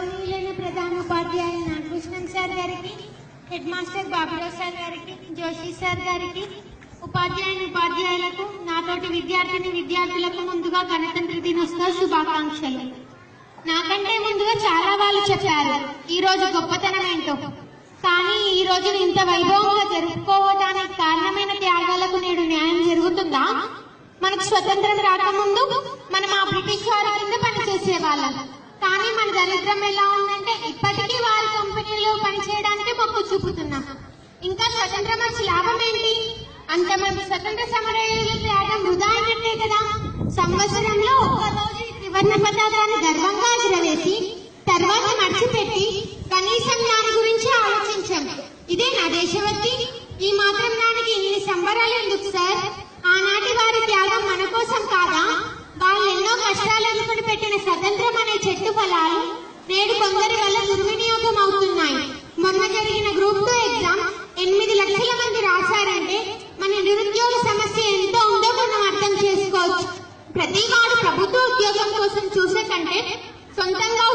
గౌరవనీయులైన ప్రధాన ఉపాధ్యాయులు నాగభూషణం సార్ గారికి, హెడ్ మాస్టర్ బాబురావు సార్ గారికి, జోషి సార్ గారికి, ఉపాధ్యాయులకు, నాతోటి విద్యార్థులకు ముందుగా గణతంత్ర దినోత్సవ శుభాకాంక్షలు. నాకంటే ముందుగా చాలా వాళ్ళు చెప్పారు ఈ రోజు గొప్పతనం ఏంటో. కానీ ఈ రోజు ఇంత వైభవంగా జరుపుకోవడానికి కారణమైన త్యాగాలకు నేడు న్యాయం జరుగుతుందా? మనకు స్వతంత్రం రాకముందు మనం ఆ బ్రిటిష్ వారి కింద పనిచేసే వాళ్ళం. కానీ మన దరిద్రం ఎలా ఉందంటే ఇప్పటికీ వారి కంపెనీలో పనిచేయడానికి మొక్కు చూపుతున్నాం. ఇంకా స్వతంత్రం వచ్చి లాభం ఏంటి? అంతమంది స్వతంత్ర సమరయోధుల త్యాగం వృధా అయినట్టే కదా. సంవత్సరంలో ఒక్కరోజు త్రివర్ణ పతాకాన్ని గర్వంగా ఎగురవేసి తర్వాత మర్చిపెట్టి కనీసం దాని గురించి ఆలోచించాం. ఇదే నా దేశభక్తి. ఈ మాత్రం దానికి ఇన్ని సంబరాలు ఎందుకు సార్? ఆనాటి వారి త్యాగం మన కోసం కాదా? వాళ్ళు ఎన్నో కష్టాలు ఎదుర్కొని పెట్టిన స్వతంత్రం అనే చెట్టు ఫలాలు నేడు కొందరి వల్ల దుర్వినియోగం అవుతున్నాయి. మొన్న జరిగిన గ్రూప్ 2 ఎగ్జామ్ 8 లక్షల మంది రాశారంటే మన నిరుద్యోగ సమస్య ఎంతో ఉందో మనం అర్థం చేసుకోవచ్చు. ప్రతి వాడు ప్రభుత్వ ఉద్యోగం కోసం చూసే కంటే సొంతంగా